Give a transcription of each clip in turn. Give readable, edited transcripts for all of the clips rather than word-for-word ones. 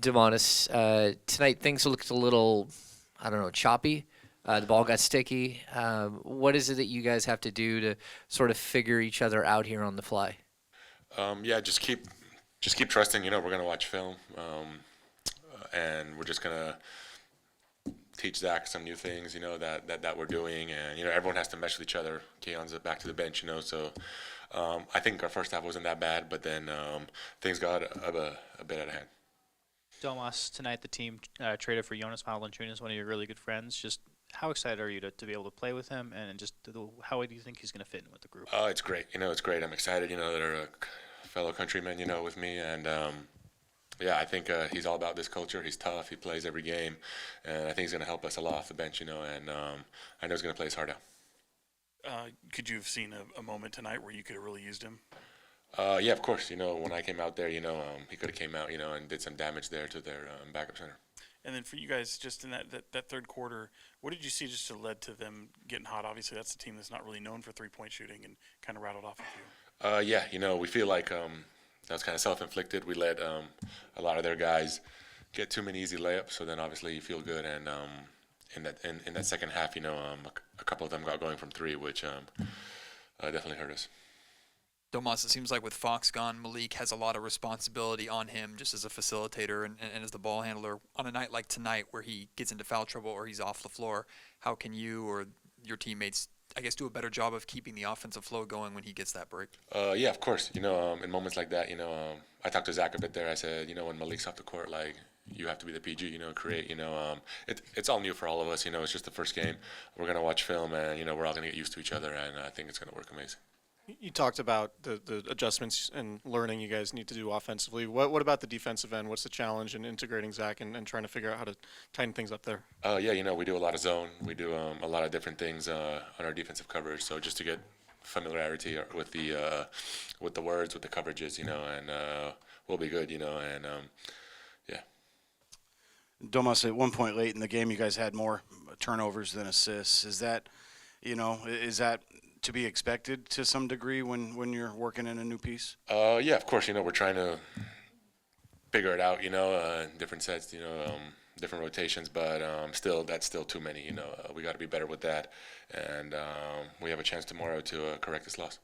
Domantas, tonight things looked a little, I don't know, choppy. The ball got sticky. What is it that you guys have to do to sort of figure each other out here on the fly? Yeah, just keep trusting. We're gonna watch film, and we're just gonna teach Zach some new things. That we're doing, and everyone has to mesh with each other. Keon's back to the bench. I think our first half wasn't that bad, but then things got a bit out of hand. Domas, tonight the team traded for Jonas Valanciunas, one of your really good friends. Just how excited are you to be able to play with him, and just how do you think he's going to fit in with the group? It's great. It's great. I'm excited. They're a fellow countrymen. With me, and yeah, I think he's all about this culture. He's tough. He plays every game, and I think he's going to help us a lot off the bench. And I know he's going to play his heart out. Could you have seen a moment tonight where you could have really used him? Yeah, of course. When I came out there, he could have came out, and did some damage there to their backup center. And then for you guys, just in that third quarter, what did you see just that led to them getting hot? Obviously, that's a team that's not really known for three-point shooting, and kind of rattled off a few. Yeah, we feel like that was kind of self-inflicted. We let a lot of their guys get too many easy layups, so then obviously you feel good. And in that second half, a couple of them got going from three, which definitely hurt us. Domas, it seems like with Fox gone, Malik has a lot of responsibility on him just as a facilitator and as the ball handler. On a night like tonight where he gets into foul trouble or he's off the floor, how can you or your teammates, I guess, do a better job of keeping the offensive flow going when he gets that break? Yeah, of course. In moments like that, I talked to Zach a bit there. I said, when Malik's off the court, like, you have to be the PG, create, it's all new for all of us, it's just the first game. We're going to watch film and, we're all going to get used to each other, and I think it's going to work amazing. You talked about the adjustments and learning you guys need to do offensively. What about the defensive end? What's the challenge in integrating Zach and trying to figure out how to tighten things up there? Yeah, we do a lot of zone. We do a lot of different things on our defensive coverage. So just to get familiarity with the words, with the coverages, and we'll be good, and yeah. Domas, at one point late in the game, you guys had more turnovers than assists. Is that to be expected to some degree when you're working in a new piece? Yeah, of course. We're trying to figure it out. Different sets. Different rotations, but that's still too many. We got to be better with that, and we have a chance tomorrow to correct this loss.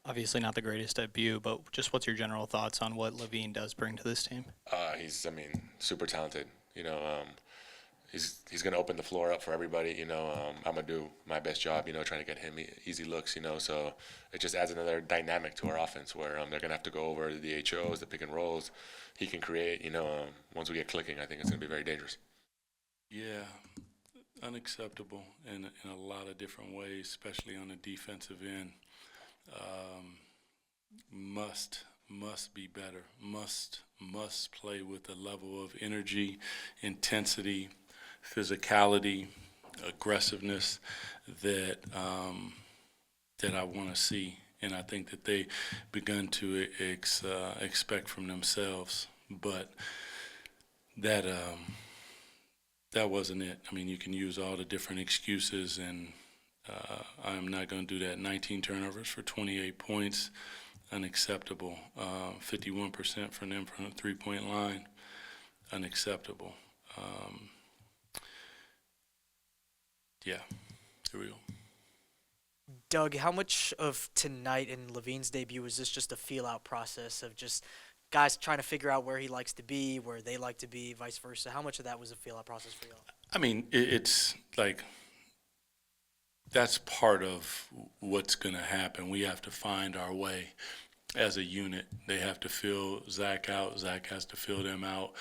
Obviously not the greatest debut, but just what's your general thoughts on what Levine does bring to this team? He's super talented. He's going to open the floor up for everybody. I'm going to do my best job, trying to get him easy looks, so it just adds another dynamic to our offense where they're going to have to go over the HOs, the pick and rolls. He can create, once we get clicking, I think it's going to be very dangerous. Yeah, unacceptable in a lot of different ways, especially on the defensive end. Must be better. Must play with a level of energy, intensity, physicality, aggressiveness that I want to see, and I think that they begun to expect from themselves. But that wasn't it. You can use all the different excuses, and I'm not going to do that. 19 turnovers for 28 points, unacceptable. 51% from them from the three-point line, unacceptable. Yeah, here we go. Doug, how much of tonight and Levine's debut was this just a feel-out process of just guys trying to figure out where he likes to be, where they like to be, vice versa? How much of that was a feel-out process for y'all? It's like that's part of what's going to happen. We have to find our way as a unit. They have to fill Zach out. Zach has to fill them out.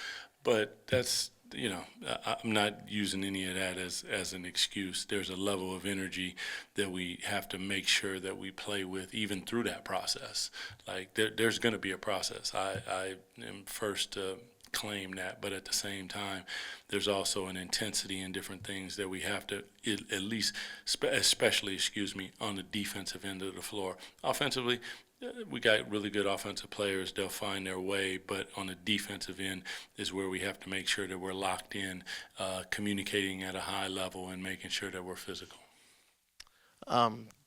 But that's, I'm not using any of that as an excuse. There's a level of energy that we have to make sure that we play with even through that process. Like there's going to be a process. I am first to claim that, but at the same time, there's also an intensity in different things that we have to at least, especially, on the defensive end of the floor. Offensively, we got really good offensive players. They'll find their way, but on the defensive end is where we have to make sure that we're locked in, communicating at a high level and making sure that we're physical.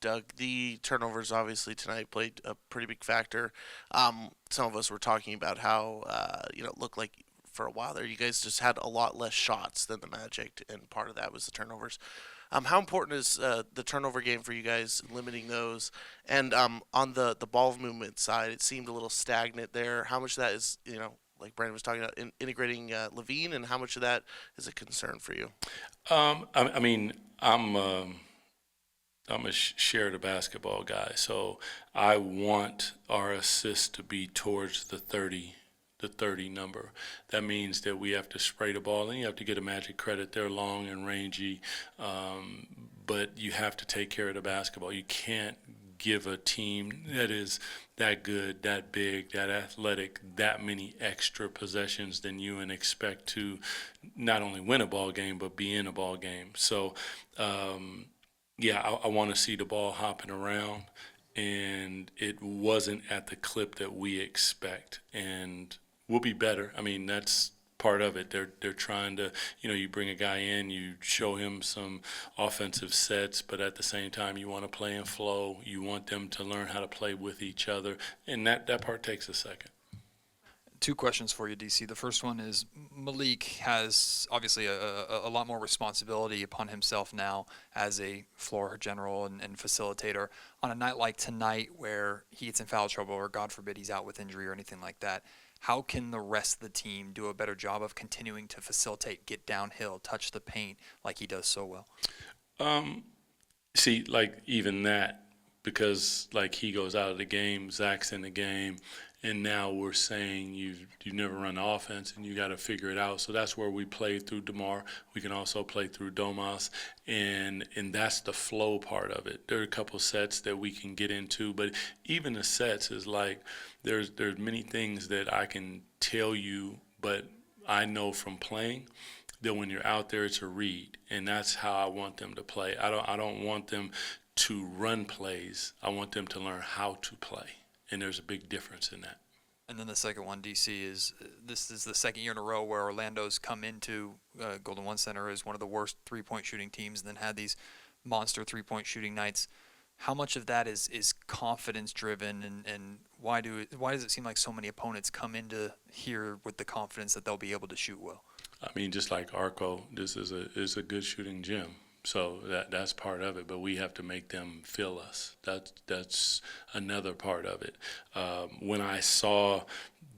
Doug, the turnovers obviously tonight played a pretty big factor. Some of us were talking about how it looked like for a while there. You guys just had a lot less shots than the Magic, and part of that was the turnovers. How important is the turnover game for you guys, limiting those? And on the ball movement side, it seemed a little stagnant there. How much of that is, like Brandon was talking about, integrating Levine, and how much of that is a concern for you? I mean, I'm a share the basketball guy, so I want our assists to be towards the 30 number. That means that we have to spray the ball, and you have to get a Magic credit. They're long and rangy, but you have to take care of the basketball. You can't give a team that is that good, that big, that athletic, that many extra possessions than you and expect to not only win a ball game but be in a ball game. So, I want to see the ball hopping around, and it wasn't at the clip that we expect, and we'll be better. I mean, that's part of it. They're trying to, you bring a guy in, you show him some offensive sets, but at the same time you want to play in flow. You want them to learn how to play with each other, and that part takes a second. Two questions for you, DC. The first one is Malik has obviously a lot more responsibility upon himself now as a floor general and facilitator. On a night like tonight where he gets in foul trouble or, God forbid, he's out with injury or anything like that, how can the rest of the team do a better job of continuing to facilitate, get downhill, touch the paint like he does so well? See, like even that, because like he goes out of the game, Zach's in the game, and now we're saying you never run offense and you got to figure it out. So that's where we play through DeMar. We can also play through Domas, and that's the flow part of it. There are a couple sets that we can get into, but even the sets is like there's many things that I can tell you, but I know from playing that when you're out there, it's a read, and that's how I want them to play. I don't want them to run plays. I want them to learn how to play. And there's a big difference in that. And then the second one, DC, is this is the second year in a row where Orlando's come into Golden One Center as one of the worst three-point shooting teams and then had these monster three-point shooting nights. How much of that is confidence-driven, and why does it seem like so many opponents come into here with the confidence that they'll be able to shoot well? I mean, just like Arco, this is a good shooting gym. So that's part of it, but we have to make them feel us. That's another part of it. When I saw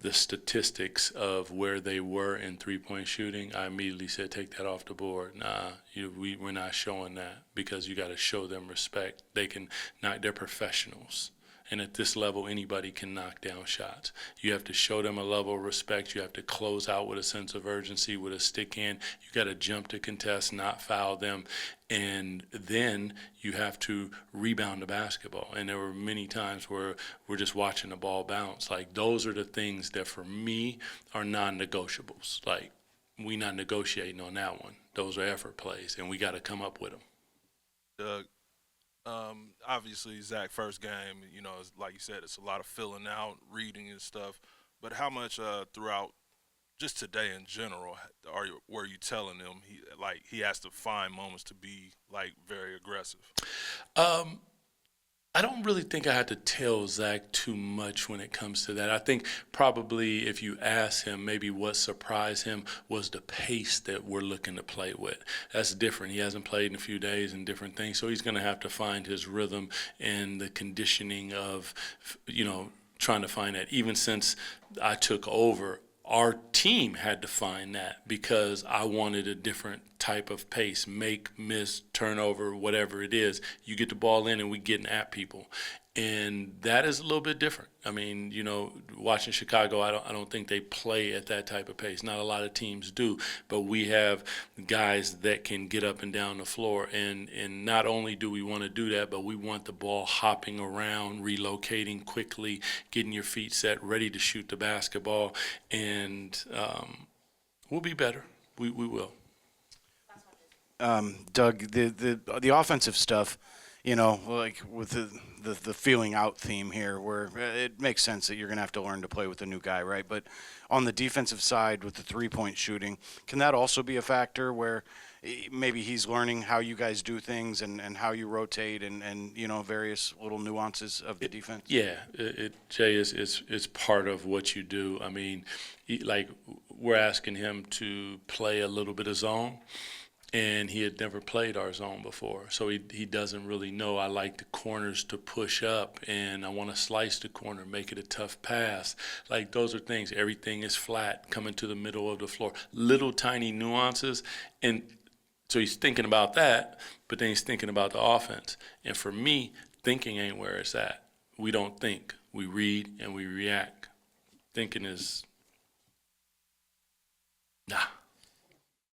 the statistics of where they were in three-point shooting, I immediately said, take that off the board. Nah, we're not showing that, because you got to show them respect. They're professionals. And at this level, anybody can knock down shots. You have to show them a level of respect. You have to close out with a sense of urgency, with a stick in. You got to jump to contest, not foul them. And then you have to rebound the basketball. And there were many times where we're just watching the ball bounce. Like, those are the things that, for me, are non-negotiables. Like, we not negotiating on that one. Those are effort plays, and we got to come up with them. Doug, obviously, Zach, first game, like you said, it's a lot of filling out, reading and stuff. But how much throughout just today in general were you telling him he has to find moments to be very aggressive? I don't really think I had to tell Zach too much when it comes to that. I think probably if you ask him, maybe what surprised him was the pace that we're looking to play with. That's different. He hasn't played in a few days and different things, so he's going to have to find his rhythm and the conditioning of, trying to find that. Even since I took over, our team had to find that, because I wanted a different type of pace, make, miss, turnover, whatever it is. You get the ball in and we getting at people. And that is a little bit different. I mean, watching Chicago, I don't think they play at that type of pace. Not a lot of teams do, but we have guys that can get up and down the floor. And not only do we want to do that, but we want the ball hopping around, relocating quickly, getting your feet set, ready to shoot the basketball. And we'll be better. We will. Doug, the offensive stuff, like with the feeling out theme here, where it makes sense that you're going to have to learn to play with a new guy, right? But on the defensive side with the three-point shooting, can that also be a factor where, maybe he's learning how you guys do things and how you rotate and various little nuances of the defense? Yeah, Jay, it's part of what you do. I mean, we're asking him to play a little bit of zone, and he had never played our zone before, so he doesn't really know. I like the corners to push up, and I want to slice the corner, make it a tough pass. Like, those are things. Everything is flat, coming to the middle of the floor. Little tiny nuances, and so he's thinking about that, but then he's thinking about the offense. And for me, thinking ain't where it's at. We don't think. We read and we react. Thinking is, nah.